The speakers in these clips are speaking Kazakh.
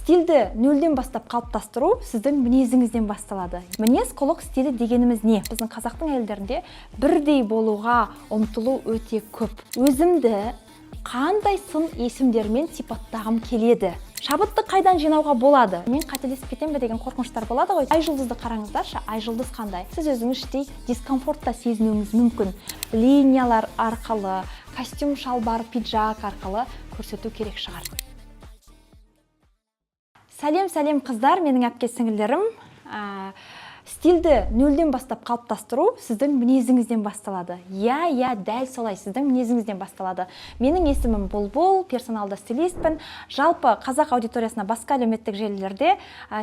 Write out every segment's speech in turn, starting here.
Стильді нөлден бастап қалыптастыру сіздің мінезіңізден басталады. Мінез құлық стилі дегеніміз не? Біздің қазақтың әйелдерінде бірдей болуға ұмтылу өте көп. Өзімді қандай сын есімдермен сипаттағым келеді? Шабытты қайдан жинауға болады? Мен қателесіп кетем бе деген қорқыныштар болады ғой. Ай жұлдызды қараңыздаршы, ай жұлдыз қандай? Сіз өзіңіз іштей дискомфортта сезінуіңіз мүмкін. Линиялар арқылы, костюм, шалбар, пиджак арқылы көрсету керек шығар. Сәлем қыздар, менің әпке сіңілдерім. Стильді нөлден бастап қалыптастыру сіздің мінезіңізден басталады. Я, дәл солай, сіздің мінезіңізден басталады. Менің есімім Бұлбұл, персоналды стилистпін. Жалпы қазақ аудиториясына басқа әлеуметтік желілерде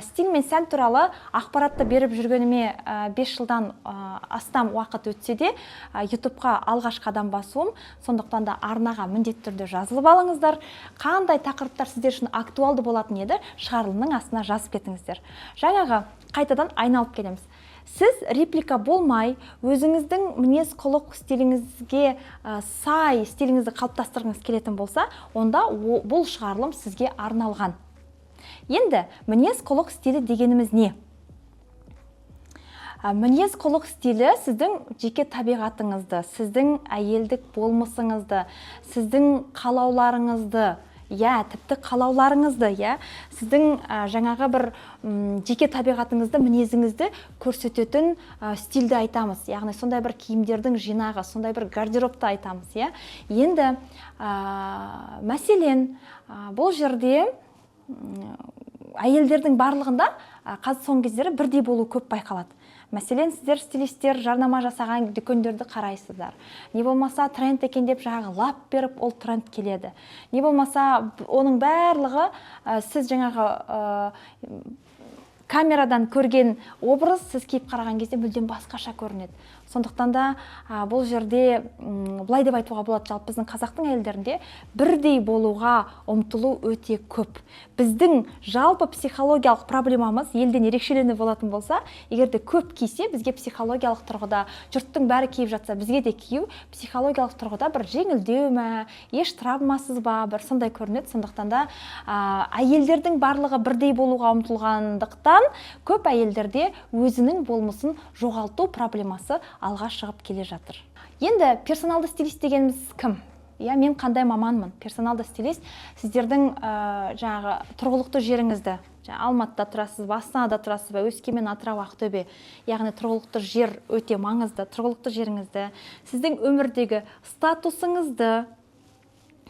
стиль мен сән туралы ақпаратты беріп жүргеніме 5 жылдан астам уақыт өтсе де, YouTube-қа алғаш қадам басуым, сондықтан да арнаға міндетті түрде жазылып алыңыздар. Қандай тақырыптар сіздер үшін актуалды болатын еді, шығарылымның астына жазып кетіңіздер. Жаңағы қайтадан айналып келеміз. Сіз реплика болмай, өзіңіздің мінез құлық стиліңізге сай стиліңізді қалыптастырғыңыз келетін болса, онда бұл шығарылым сізге арналған. Енді мінез құлық стилі дегеніміз не? Мінез құлық стилі сіздің жеке табиғатыңызды, сіздің әйелдік болмысыңызды, сіздің қалауларыңызды, тіпті қалауларыңызды, сіздің жаңағы бір жеке табиғатыңызды, мінезіңізді көрсететін стильді айтамыз. Яғни сондай бір киімдердің жинағы, сондай бір гардеробты айтамыз. Енді мәселен, бұл жерде әйелдердің барлығында қазір соңғы кездері бірдей болу көп байқалады. Мәселен, сіздер стилистер жарнама жасаған дүкендерді қарайсыздар. Не болмаса тренд екен деп жағы лап беріп, ол тренд келеді. Не болмаса оның барлығы сіз жаңағы камерадан көрген образ сіз киіп қараған кезде мүлдем басқаша көрінеді. Сондықтан да бұл жерде былай деп айтуға болады, жалпы біздің қазақтың әйелдерінде бірдей болуға ұмтылу өте көп. Біздің жалпы психологиялық проблемамыз елден ерекшеленіп болатын болса, егерде көп кисе, бізге психологиялық тұрғыда, жұрттың бәрі киіп жатса, бізге де кию психологиялық тұрғыда бір жеңілдеу ме, еш травмасыз ба, бір сондай көрінеді. Сондықтан да әйелдердің барлығы бірдей болуға ұмтылғандықтан, көп әйелдерде өзінің болмысын жоғалту проблемасы алға шығып келе жатыр. Енді персоналды стилист дегеніміз кім? Мен қандай маманмын? Персоналды стилист сіздердің жаңағы тұрғылықты жеріңізді, Алматыда тұрасыз, Астанада тұрасыз ба, Өскемен, Атырау, Ақтөбе, яғни тұрғылықты жер өте маңызды, тұрғылықты жеріңізді, сіздің өмірдегі статусыңызды,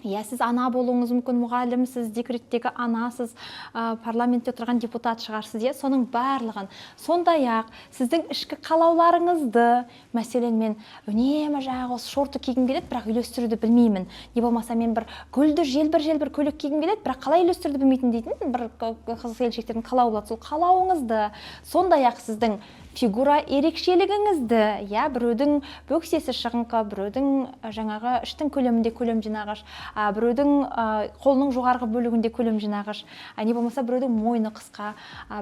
сіз ана болуыңыз мүмкін, мұғалімсіз, декреттегі анасыз, парламентте отырған депутат шығарсыз, соның барлығын. Сондай-ақ сіздің ішкі қалауларыңызды, мәселен мен үнемі жаңағы осы шорты кигім келеді, бірақ үйлестіруді білмеймін. Не болмаса мен бір гүлді желбір көйлек кигім келеді, бірақ қалай үйлестіруді білмейтін дейтін бір қыз-келіншектердің қалауы болады. Сол қалауыңызды, сондай-ақ сіздің фигура ерекшелігіңізді, біреудің бөксесі шығыңқы, біреудің жаңағы іштің көлемінде көлем жинағыш, біреудің қолының жоғарғы бөлігінде көлем жинағыш, не болмаса біреудің мойны қысқа,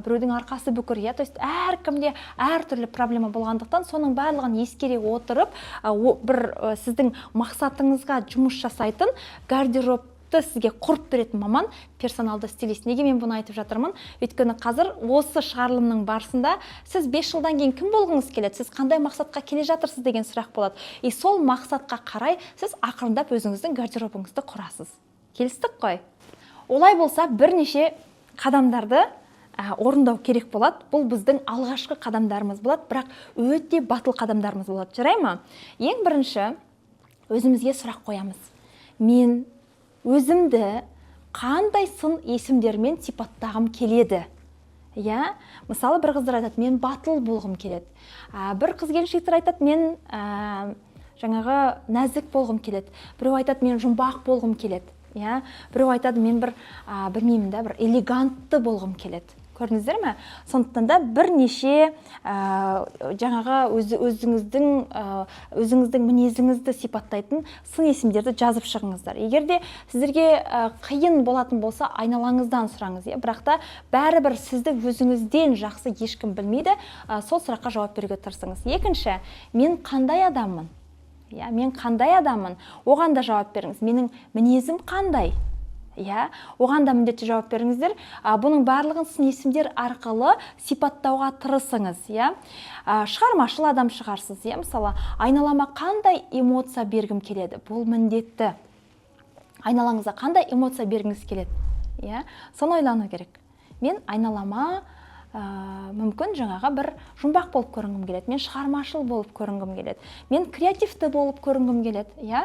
біреудің арқасы бүкір. То есть әркімде әртүрлі проблема болғандықтан, соның барлығын ескере отырып, бір сіздің мақсатыңызға жұмыс жасайтын гардероб сізге құрып беретін маман персоналды стилист. Неге мен бұны айтып жатырмын? Өйткені қазір осы шығарылымның барысында сіз 5 жылдан кейін кім болғыңыз келеді? Сіз қандай мақсатқа келе жатырсыз деген сұрақ болады. Сол мақсатқа қарай сіз ақырындап өзіңіздің гардеробыңызды құрасыз. Келістік қой? Олай болса бірнеше қадамдарды орындау керек болады. Бұл біздің алғашқы қадамдарымыз болады, бірақ өте батыл қадамдарымыз болады. Жарай ма? Ең бірінші өзімізге сұрақ қоямыз. Мен өзімді қандай сын есімдермен сипаттағым келеді? Мысалы, бір қыздар айтады, мен батыл болғым келеді. Бір қыз-келіншектер айтады, мен жаңағы нәзік болғым келеді. Біреу айтады, мен жұмбақ болғым келеді. Біреу айтады, мен бір элегантты болғым келеді. Көрдіңіздер ме? Сондықтан да бірнеше жаңағы өзіңіздің мінезіңізді сипаттайтын сын есімдерді жазып шығыңыздар. Егерде сіздерге қиын болатын болса, айналаңыздан сұраңыз. Бірақ та бәрібір сізді өзіңізден жақсы ешкім білмейді, сол сұраққа жауап беруге тырысыңыз. Екінші, мен қандай адаммын? Мен қандай адаммын? Оған да жауап беріңіз. Менің мінезім қандай? иә, оған да міндетті жауап беріңіздер. Бұның барлығын сын есімдер арқылы сипаттауға тырысыңыз, иә. Шығармашыл адам шығарсыз, иә. Мысалы, айналама қандай эмоция бергім келеді? Бұл міндетті. Айналаңызға қандай эмоция бергіңіз келеді? Иә, соны ойлану керек. Мен айналама мүмкін жаңаға бір жұмбақ болып көрінгім келеді, мен шығармашыл болып көрінгім келеді, мен креативті болып көрінгім келеді, иә.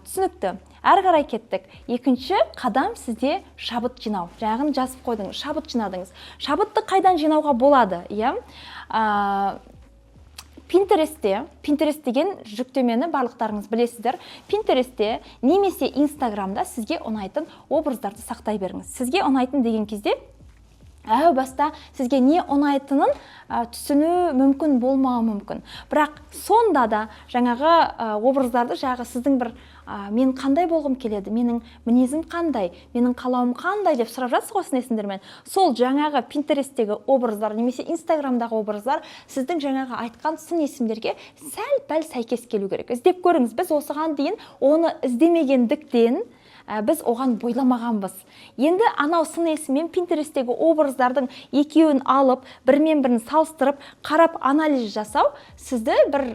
Түсінікті. Әрі қарай кеттік. Екінші қадам сізде шабыт жинау. Жағын жазып қойдыңыз, шабыт жинадыңыз. Шабытты қайдан жинауға болады, иә? Pinterest деген жүктемені барлықтарыңыз білесіздер. Pinterestте немесе Instagramда сізге ұнайтын образдарды сақтай беріңіз. Сізге ұнайтын деген кезде әу баста сізге не ұнайтынын түсіну мүмкін болмауы мүмкін. Бірақ сонда да жаңағы образдарды сіздің бір мен қандай болғым келеді, менің мінезім қандай, менің қалауым қандай деп сұрап жатсыз ғой сын есімдермен. Сол жаңағы Pinterest'тегі образдар немесе Instagram'дағы образдар сіздің жаңағы айтқан сын есімдерге сәл-пәл сәйкес келу керек. Іздеп көріңіз, біз осыған дейін оны іздемегендіктен біз оған бойламағанбыз. Енді анау сын есім мен Pinterest'тегі образдардың екеуін алып, бірмен бірін салыстырып, қарап анализ жасау сізді бір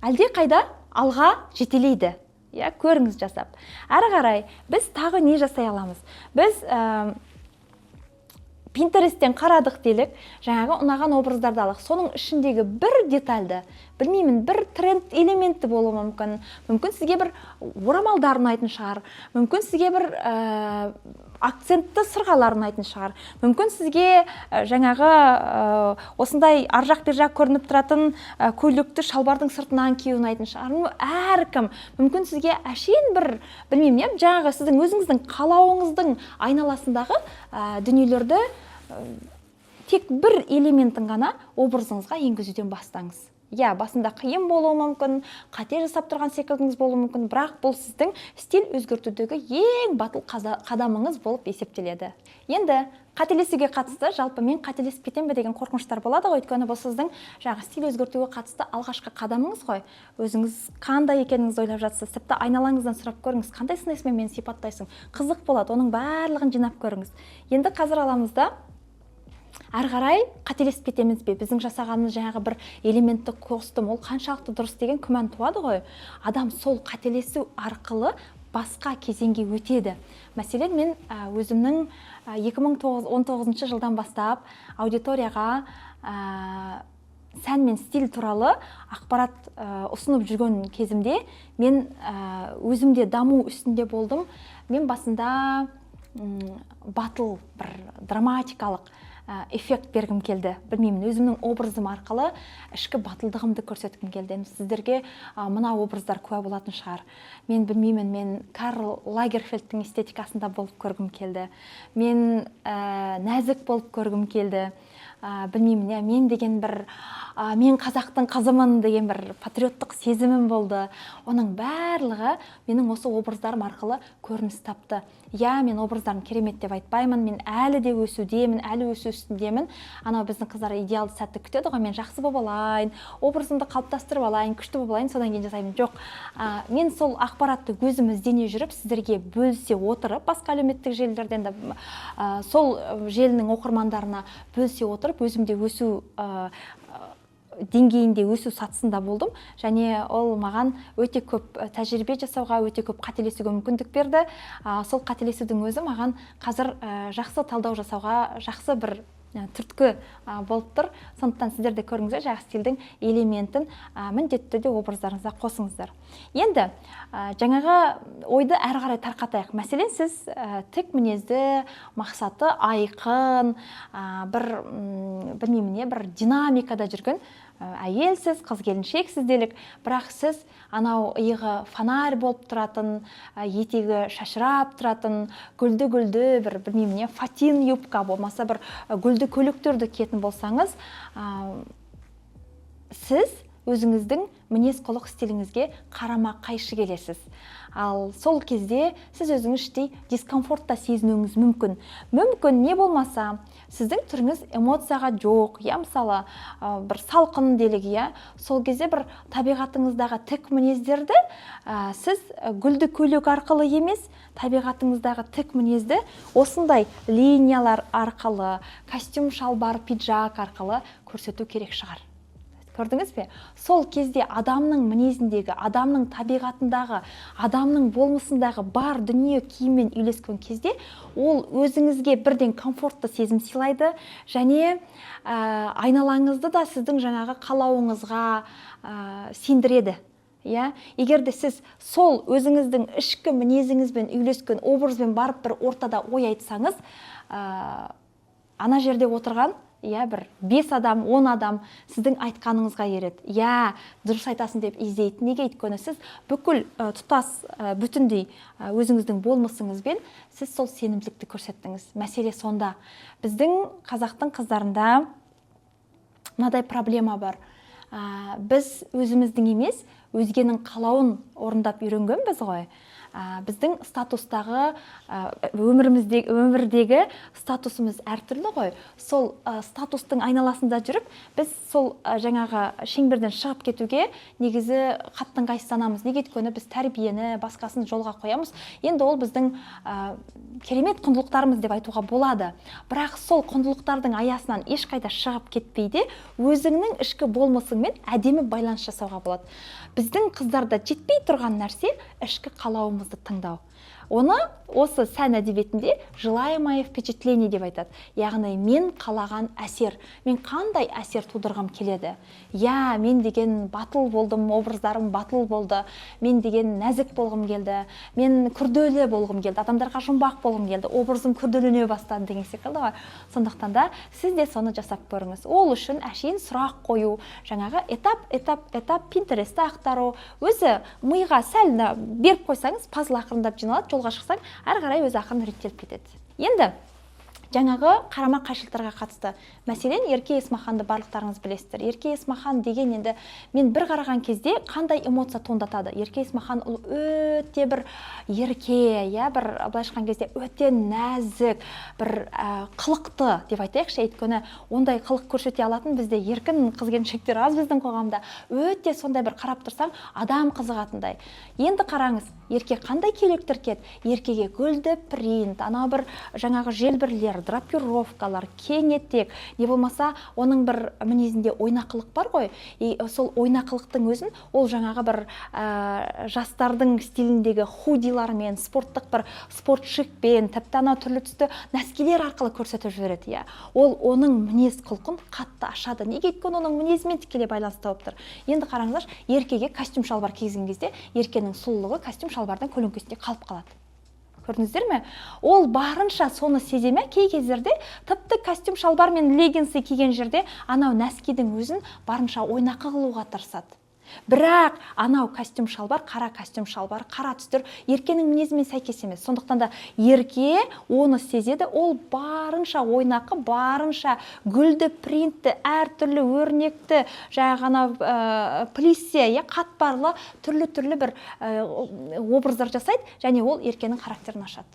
әлде қайда алға жетелейді. Иә, көріңіз жасап. Әрі қарай біз тағы не жасай аламыз? Біз Pinterest'тен қарадық делік, жаңағы ұнаған образдарды алық. Соның ішіндегі бір детальды, білмеймін, бір тренд элементі болуы мүмкін. Мүмкін сізге бір орамалдар ұнайтын шығар. Мүмкін сізге бір акцентті сырғалар ұнайтын шығар. Мүмкін сізге жаңағы осындай аржақ бержақ көрініп тұратын көйлекті шалбардың сыртынан кию ұнайтын шығар. Әркім. Мүмкін сізге әшейін бір, білмеймін, жаңағы сіздің өзіңіздің қалауыңыздың айналасындағы дүниелерді тек бір элементін ғана образыңызға енгізуден бастаңыз. Иә, басында қиын болуы мүмкін, қате жасап тұрған секілдіңіз болуы мүмкін, бірақ бұл сіздің стиль өзгертудегі ең батыл қадамыңыз болып есептеледі. Енді қателесуге қатысты, жалпы мен қателесіп кетем бе деген қорқыныштар болады ғой, өйткені бұл сіздің жаңағы стиль өзгертуге қатысты алғашқы қадамыңыз ғой. Өзіңіз қандай екеніңізді ойлап жатсыз, тіпті айналаңыздан сұрап көріңіз, қандай сын есіммен мені сипаттайсың. Қызық болады, оның барлығын жинап көріңіз. Енді қазір аламызда әрі қарай қателесіп кетеміз бе? Біздің жасағанымыз жаңағы бір элементті қостым, ол қаншалықты дұрыс деген күмән туады ғой. Адам сол қателесу арқылы басқа кезеңге өтеді. Мәселен, мен өзімнің 2019 жылдан бастап аудиторияға сән мен стиль туралы ақпарат ұсынып жүрген кезімде мен өзімде даму үстінде болдым. Мен басында батыл, бір драматикалық эффект бергім келді. Білмеймін, өзімнің образым арқылы ішкі батылдығымды көрсеткім келді. Сіздерге мына образдар куә болатын шығар. Мен білмеймін, мен Карл Лагерфельдтің эстетикасында болып көргім келді. Мен нәзік болып көргім келді. Білмеймін, мен деген бір мен қазақтың қызымын деген бір патриоттық сезімім болды. Оның барлығы менің осы образдарым арқылы көрініс тапты. Иә, мен образдарын керемет деп айтпаймын, мен әлі де өсудемін, әлі өсу үстіндемін. Анау біздің қыздар идеалды сәтті күтеді ғой, мен жақсы болып алайын, образымды қалыптастырып алайын, күшті болып алайын, содан кейін жасаймын. Жоқ, мен сол ақпаратты өзім іздене жүріп, сіздерге бөлісе отырып, басқа әлеуметтік желілерден де сол желінің оқырмандарына бөлісе отырып, өзімде өсу деңгейінде өсу сатысында болдым, және ол маған өте көп тәжірибе жасауға, өте көп қателесуге мүмкіндік берді. Сол қателесудің өзі маған қазір жақсы талдау жасауға, жақсы бір түрткі болып тұр. Сондықтан сіздер де көріңіздер, жаңағы стильдің элементін міндетті түрде образдарыңызға қосыңыздар. Енді жаңағы ойды әрі қарай тарқатайық. Мәселен, сіз тік мінезді, мақсаты айқын, бір динамикада жүрген әйелсіз, қыз келіншексіз делік, бірақ сіз анау иығы фонарь болып тұратын, етегі шашырап тұратын, гүлді білмеймін, фатин юбка болмаса бір гүлді көйлектерді киетін болсаңыз, сіз өзіңіздің мінез құлық стиліңізге қарама қайшы келесіз. Ал сол кезде сіз өзіңіз іштей дискомфортта сезінуіңіз мүмкін. Мүмкін не болмаса, сіздің түріңіз эмоцияға жоқ, мысалы, бір салқын делік, сол кезде бір табиғатыңыздағы тік мінездерді сіз гүлді көйлек арқылы емес, табиғатыңыздағы тік мінезді осындай линиялар арқылы, костюм, шалбар, пиджак арқылы көрсету керек шығар. Көрдіңіз бе? Сол кезде адамның мінезіндегі, адамның табиғатындағы, адамның болмысындағы бар дүние киіммен үйлескен кезде ол өзіңізге бірден комфортты сезім сыйлайды, және айналаңызды да сіздің жаңағы қалауыңызға сендіреді. Егер де сіз сол өзіңіздің ішкі мінезіңізбен үйлескен образбен барып бір ортада ой айтсаңыз, ана жерде отырған бір 5 адам, 10 адам сіздің айтқаныңызға ереді. Дұрыс айтасың деп іздейді. Неге? Өйткені сіз бүкіл тұтас бүтіндей өзіңіздің болмысыңызбен сіз сол сенімділікті көрсеттіңіз. Мәселе сонда. Біздің қазақтың қыздарында мынадай проблема бар. Біз өзіміздің емес, өзгенің қалауын орындап үйренгенбіз ғой. Біздің статустағы өмірдегі статусымыз әртүрлі ғой. Сол статустың айналасында жүріп, біз сол жаңағы шеңберден шығып кетуге негізі қаттың қайсызданамыз. Неге? Өйткені біз тәрбиені, басқасын жолға қоямыз. Енді ол біздің керемет құндылықтарымыз деп айтуға болады. Бірақ сол құндылықтардың аясынан ешқайда шығып кетпейді, өзіңнің ішкі болмысыңмен әдемі байланыс жасауға болады. Біздің қыздарда жетпей тұрған нәрсе ішкі қалауымызды тыңдау. Оны осы сән әдебиетінде желаемое впечатление деп айтады. Яғни мен қалаған әсер, мен қандай әсер тудырғым келеді. Мен деген батыл болдым, образдарым батыл болды, мен деген нәзік болғым келді, мен күрделі болғым келді, адамдарға жұмбақ болғым келді, образым күрделене бастады деген секілді ғой. Сондықтан да сіз де соны жасап көріңіз. Ол үшін әшейін сұрақ қою, жаңағы этап Pinterest'ті ақтару, өзі миға сәл беріп қойсаңыз, пазл ақырындап жиналады, жолға шықсаң, әрі қарай өзі ақырын реттеліп кетеді. Енді жаңағы қарама қайшылықтарға қатысты. Мәселен, Ерке Есмаханды барлықтарыңыз білесіздер. Ерке Есмахан деген енді мен бір қараған кезде қандай эмоция туындатады. Ерке Есмахан ол өте бір ерке, бір былайша айтқан кезде өте нәзік, бір қылықты деп айтайықшы. Өйткені ондай қылық көрсете алатын бізде еркін қыз-келіншектер аз біздің қоғамда. Өте сондай бір қарап тұрсаң, адам қызығатындай. Енді қараңыз, ерке қандай көйлектер киеді? Еркеге гүлді принт, анау бір жаңағы желбірлер, драпировкалар, кең етек, не болмаса оның бір мінезінде ойнақылық бар ғой. Сол ойнақылықтың өзін ол жаңағы бір жастардың стиліндегі худилармен, спорттық бір спортшикпен, тіпті анау түрлі түсті нәскилер арқылы көрсетіп жібереді. Ол оның мінез құлқын қатты ашады. Неге? Өйткені оның мінезімен тікелей байланысты болып тұр. Енді қараңыздар, еркеге костюм шалбар киген кезде еркенің сұлулығы костюм шалбардың көлеңкесінде қалып қалады. Көрдіңіздер ме? Ол барынша соны сеземе, кей кездерде тіпті костюм шалбар мен леггинсы киген жерде анау нәскидің өзін барынша ойнақы қылуға тырысады. Бірақ анау костюм шалбар, қара костюм шалбар, қара түстер еркенің мінезімен сәйкес емес. Сондықтан да ерке оны сезеді, ол барынша ойнақы, барынша гүлді принтті, әртүрлі өрнекті, жаңағы плиссе, қатпарлы, түрлі бір образдар жасайды, және ол еркенің характерін ашады.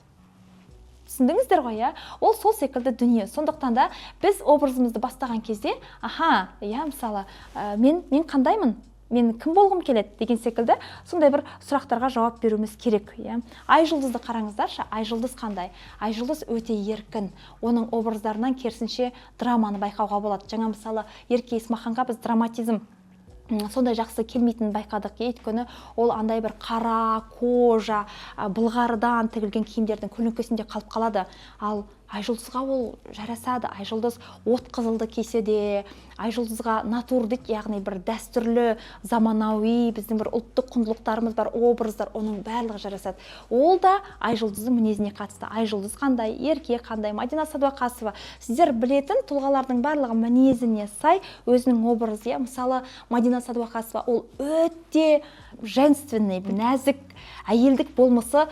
Түсіндіңіздер ғой, ол сол секілді дүние. Сондықтан да біз образымызды бастаған кезде, мысалы, мен қандаймын? Мен кім болғым келеді деген секілді сондай бір сұрақтарға жауап беруіміз керек. Айжұлдызды қараңыздаршы, Айжұлдыз қандай? Айжұлдыз өте еркін. Оның образдарынан керісінше драманы байқауға болады. Жаңа мысалы Ерке Есмаханға біз драматизм сондай жақсы келмейтінін байқадық. Өйткені ол андай бір қара кожа, былғарыдан тігілген киімдердің көлеңкесінде қалып қалады. Ал Айжұлдызға ол жарасады. Айжұлдыз от қызылды кисе де, Айжұлдызға натур дейді, яғни бір дәстүрлі, заманауи, біздің бір ұлттық құндылықтарымыз бар, образдар, оның барлығы жарасады. Ол да Айжұлдыздың мінезіне қатысты. Айжұлдыз қандай, Ерке қандай, Мадина Садуақасова, сіздер білетін тұлғалардың барлығы мінезіне сай өзінің образы. Мысалы, Мадина Садуақасова ол өте женственный, нәзік, әйелдік болмысы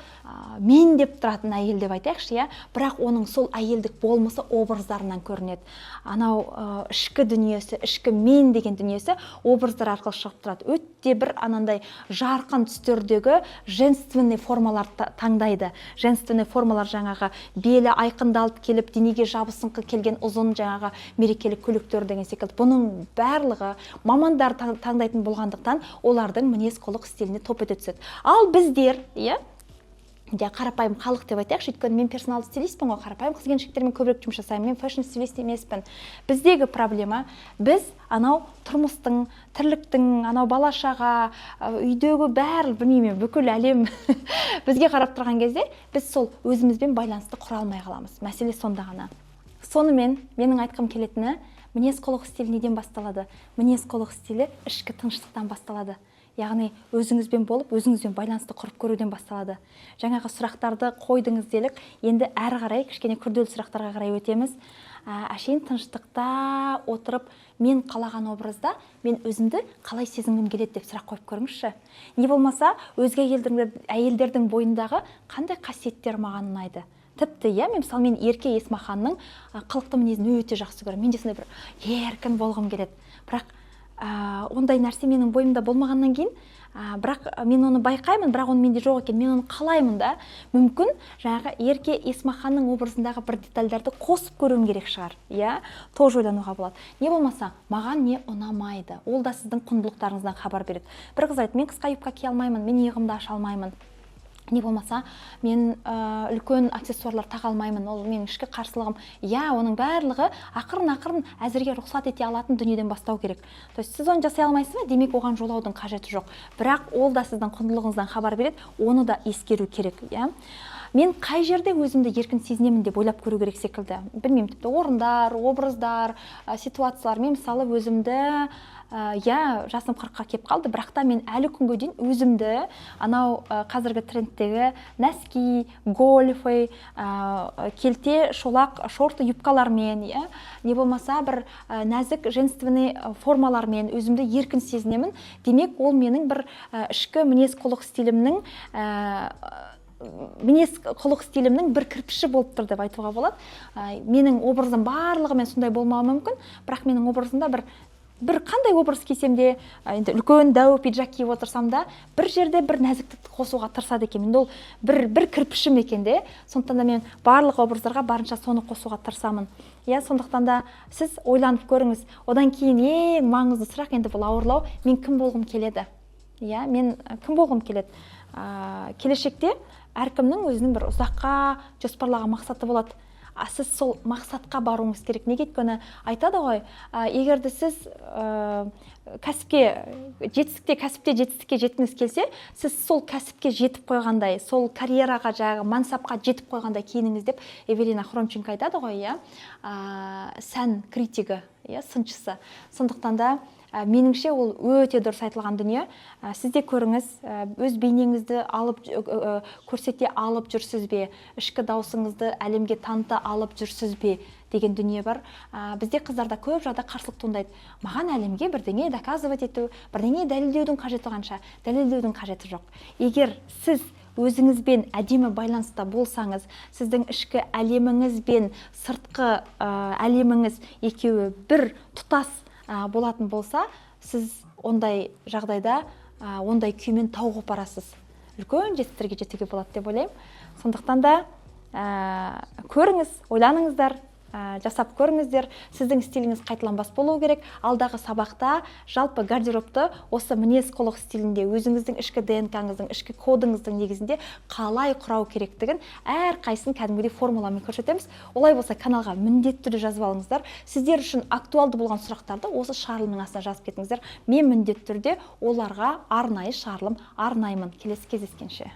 мен деп тұратын әйел деп айтайықшы, иә. Бірақ оның сол әйелдік болмысы образдарынан көрінеді. Анау ішкі дүниесі, ішкі мен деген дүниесі образдар арқылы шығып тұрады. Өтте бір анандай жарқын түстердегі женственный формалар таңдайды. Женственный формалар жаңағы белі айқындалып келіп, денеге жабысыңқы келген ұзын жаңағы мерекелік көйлектер деген секілді. Бұның барлығы мамандар таңдайтын болғандықтан олардың мінез құлық стиліне топ ете түседі. Ал біздер, иә, қарапайым халық деп айтайықшы, өйткені мен персоналды стилистпін ғой, қарапайым қыз-келіншектермен көбірек жұмыс жасаймын, мен фэшн стилист емеспін. Біздегі проблема, біз анау тұрмыстың, тірліктің, анау бала-шаға, үйдегі бәрі, білмеймін, бүкіл әлем бізге қарап тұрған кезде, біз сол өзімізбен байланысты құра алмай қаламыз. Мәселе сонда ғана. Сонымен менің айтқым келетіні, мінез құлық стилі неден басталады? Мінез құлық стилі ішкі тыныштықтан басталады. Яғни өзіңізбен болып, өзіңізбен байланысты құрып көруден басталады. Жаңағы сұрақтарды қойдыңыз делік, енді әрі қарай кішкене күрделі сұрақтарға қарай өтеміз. Әшейін тыныштықта отырып, мен қалаған образда мен өзімді қалай сезінгім келеді деп сұрақ қойып көріңізші. Не болмаса, өзге әйелдердің бойындағы қандай қасиеттер маған ұнайды? Тіпті, иә, мен мысалы, мен Ерке Есмаханның қылықты мінезін өте жақсы көремін. Мен де сондай бір еркін болғым келеді. Бірақ ондай нәрсе менің бойымда болмағаннан кейін, бірақ мен оны байқаймын, бірақ оны менде жоқ екен, мен оны қалаймын да. Мүмкін жаңағы Ерке Есмаханның образындағы бір детальдарды қосып көруім керек шығар, иә, тоже ойлануға болады. Не болмаса, маған не ұнамайды, ол да сіздің құндылықтарыңыздан хабар береді. Бір қыз айтты, мен қысқа юбка кие алмаймын, мен иығымды аша алмаймын. Не болмаса, мен үлкен аксессуарлар таға алмаймын, ол менің ішкі қарсылығым. Я, оның барлығы ақырын-ақырын әзірге рұқсат ете алатын дүниеден бастау керек. То есть сіз оны жасай алмайсыз ба? Демек оған жолаудың қажеті жоқ. Бірақ ол да сіздің құндылығыңыздан хабар береді, оны да ескеру керек, иә. Мен қай жерде өзімді еркін сезінемін деп ойлап көру керек секілді. Білмеймін, тіпті орындар, образдар, ситуациялар. Мен мысалы өзімді, жасым 40-қа кеп қалды, бірақ та мен әлі күнге дейін өзімді анау қазіргі трендтегі нәски, гольфы, келте, шолақ, шорты юбкалармен, не болмаса бір нәзік женственный формалармен өзімді еркін сезінемін. Демек, ол менің бір ішкі мінез құлық стилімнің бір кірпіші болып тұр деп айтуға болады. Менің образым барлығымен сондай болмауы мүмкін, бірақ менің образымда бір қандай образ кисем де, үлкен дәу пиджак киіп отырсам да, бір жерде бір нәзіктікті қосуға тырысады екен. Ол бір кірпішім екен де, сондықтан да мен барлық образдарға барынша соны қосуға тырысамын. Сондықтан да сіз ойланып көріңіз. Одан кейін ең маңызды сұрақ, енді бұл ауырлау, мен кім болғым келеді? Мен кім болғым келеді? Келешекте әркімнің өзінің бір ұзаққа жоспарлаған мақсаты болады. Сіз сол мақсатқа баруыңыз керек. Неге өйткені айтады ғой, егерде сіз кәсіпте жетістікке жеткіңіз келсе, сіз сол кәсіпке жетіп қойғандай, сол карьераға, мансапқа жетіп қойғандай киініңіз деп Эвелина Хромченко айтады ғой, сән критигі, сыншысы. Сондықтан да меніңше ол өте дұрыс айтылған дүние. Сіз де көріңіз, өз бейнеңізді көрсете алып жүрсіз бе, ішкі даусыңызды әлемге таныта алып жүрсіз бе деген дүние бар. Бізде қыздарда көп жағда қарсылық туындайды. Маған әлемге бірдеңе доказывать ету, бірдеңе дәлелдеудің қажеті жоқ. Егер сіз өзіңізбен әдемі байланыста болсаңыз, сіздің ішкі әлеміңіз бен сыртқы әлеміңіз екеуі бір тұтас болатын болса, сіз ондай жағдайда ондай күймен тау қопарасыз. Үлкен жетістіктерге жетуге болады деп ойлаймын. Сондықтан да көріңіз, ойланыңыздар, жасап көріңіздер. Сіздің стиліңіз қайталанбас болуы керек. Алдағы сабақта жалпы гардеробты осы мінез құлық стилінде өзіңіздің ішкі ДНК-ңыздың, ішкі кодыңыздың негізінде қалай құрау керектігін әрқайсысын кәдімгідей формуламен көрсетеміз. Олай болса каналға міндетті түрде жазып алыңыздар. Сіздер үшін актуалды болған сұрақтарды осы шағырылымның астына жазып кетіңіздер. Мен міндетті түрде оларға арнайы шағырылым арнаймын. Келесі кездескенше.